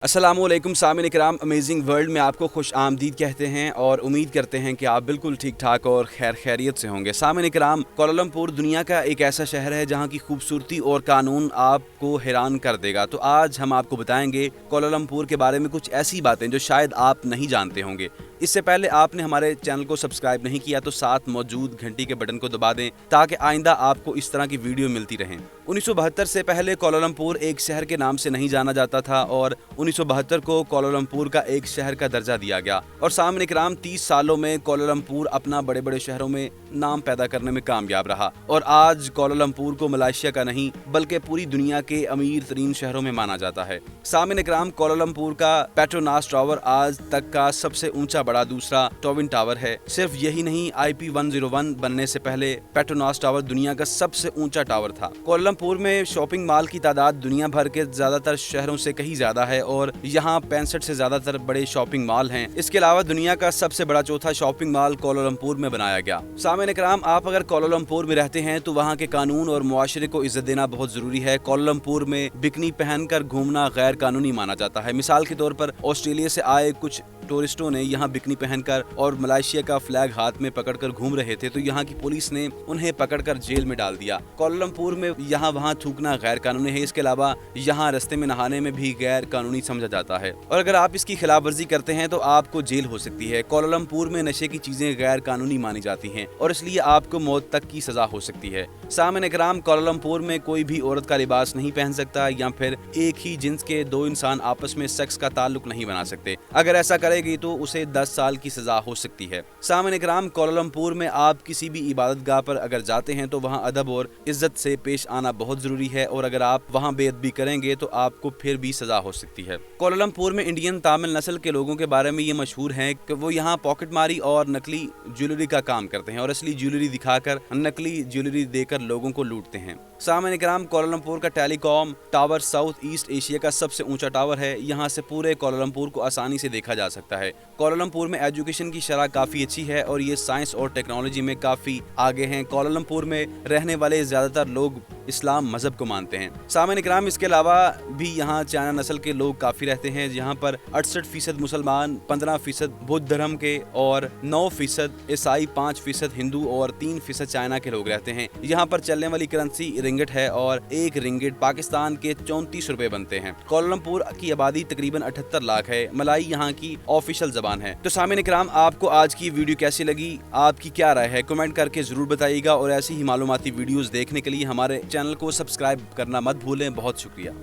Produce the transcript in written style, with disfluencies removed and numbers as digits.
अस्सलामुअलैकुम सामिन इकराम, amazing world में आपको खुश आमदीद कहते हैं और उम्मीद करते हैं कि आप बिल्कुल ठीक ठाक और खैरियत से होंगे। सामिन इकराम, कोलालमपुर दुनिया का एक ऐसा शहर है जहां की खूबसूरती और कानून आपको हैरान कर देगा। तो आज हम आपको बताएंगे कोलालमपुर के बारे में कुछ ऐसी बातें जो शायद आप नहीं जानते होंगे। इससे पहले आपने हमारे चैनल को सब्सक्राइब नहीं किया तो साथ मौजूद घंटी के बटन को दबा दें ताकि आइंदा आपको इस तरह की वीडियो मिलती रहें। 1972 से पहले कोलालमपुर एक शहर के नाम से नहीं जाना जाता था और 1972 को कोलालमपुर का एक शहर का दर्जा दिया गया। और सामने इकराम 30 सालों में कोलालमपुर अपना बड़े बड़े शहरों में नाम पैदा करने में कामयाब रहा और आज कोलालमपुर को मलेशिया का नहीं बल्कि पूरी दुनिया के अमीर तरीन शहरों में माना जाता है। सामने इकराम, कोलालमपुर का पेट्रोनास टावर आज तक का सबसे ऊंचा बड़ा दूसरा टॉविन टावर है। सिर्फ यही नहीं, IP 101 बनने से पहले पेट्रोनास टावर दुनिया का सबसे ऊंचा टावर था। कोलालमपुर में शॉपिंग मॉल की तादाद दुनिया भर के ज्यादातर शहरों से कहीं ज्यादा है और यहाँ 65 से ज्यादातर बड़े शॉपिंग मॉल हैं। इसके अलावा दुनिया का सबसे बड़ा चौथा शॉपिंग मॉल कोलालमपुर में बनाया गया। सामने इकराम, आप अगर कोलालमपुर में रहते हैं तो वहाँ के कानून और मुआशरे को इज्जत देना बहुत जरूरी है। कोलालमपुर में बिकनी पहनकर घूमना गैर कानूनी माना जाता है। मिसाल के तौर पर ऑस्ट्रेलिया से आए कुछ टूरिस्टों ने यहाँ बिकनी पहनकर और मलेशिया का फ्लैग हाथ में पकड़कर घूम रहे थे तो यहाँ की पुलिस ने उन्हें पकड़कर जेल में डाल दिया। कोलालमपुर में यहाँ वहाँ थूकना गैर कानूनी है। इसके अलावा यहाँ रास्ते में नहाने में भी गैर कानूनी समझा जाता है और अगर आप इसकी खिलाफ वर्जी करते हैं तो आपको जेल हो सकती है। कोलालमपुर में नशे की चीजें गैर कानूनी मानी जाती हैं और इसलिए आपको मौत तक की सजा हो सकती है। सामने इकराम, कोलालमपुर में कोई भी औरत का लिबास नहीं पहन सकता या फिर एक ही जिन्स के दो इंसान आपस में सेक्स का ताल्लुक नहीं बना सकते। अगर ऐसा करेगी तो उसे 10 साल की सजा हो सकती है। सामने इकराम, कोलालमपुर में आप किसी भी इबादत गाह पर अगर जाते हैं तो वहाँ अदब और इज्जत से पेश आना बहुत जरूरी है और अगर आप वहाँ बेअदबी करेंगे तो आपको फिर भी सजा हो सकती है। कोलालमपुर में इंडियन तामिल नस्ल के लोगों के बारे में ये मशहूर है कि वो यहाँ पॉकेट मारी और नकली ज्वेलरी का काम करते हैं और असली ज्वेलरी दिखाकर नकली ज्वेलरी देकर लोगों को लूटते हैं। सामने इकराम, कोलालमपुर का telecom tower south east Asia का सबसे ऊंचा टावर है। यहाँ से पूरे कोलालमपुर को आसानी से देखा जा सकता है। कोलालमपुर में एजुकेशन की शरह काफी अच्छी है और ये साइंस और टेक्नोलॉजी में काफी आगे हैं। कोलालमपुर में रहने वाले ज्यादातर लोग इस्लाम मजहब को मानते हैं। सामने इकराम, इसके अलावा भी यहाँ चाइना नस्ल के लोग काफी रहते हैं। यहाँ पर 68% मुसलमान, 15% बुद्ध धर्म के और 9% ईसाई, 5% हिंदू और 3% चाइना के लोग रहते हैं। यहाँ पर चलने वाली करेंसी रिंगिट है और एक रिंगिट पाकिस्तान के 34 रुपए बनते हैं। कोलालमपुर की आबादी तकरीबन 78 लाख है। मलाई यहाँ की ऑफिशियल जबान है। तो सामिन इकराम, आपको आज की वीडियो कैसी लगी, आपकी क्या राय है, कमेंट करके जरूर बताइएगा और ऐसी ही मालूमाती वीडियोस देखने के लिए हमारे चैनल को सब्सक्राइब करना मत भूलें। बहुत शुक्रिया।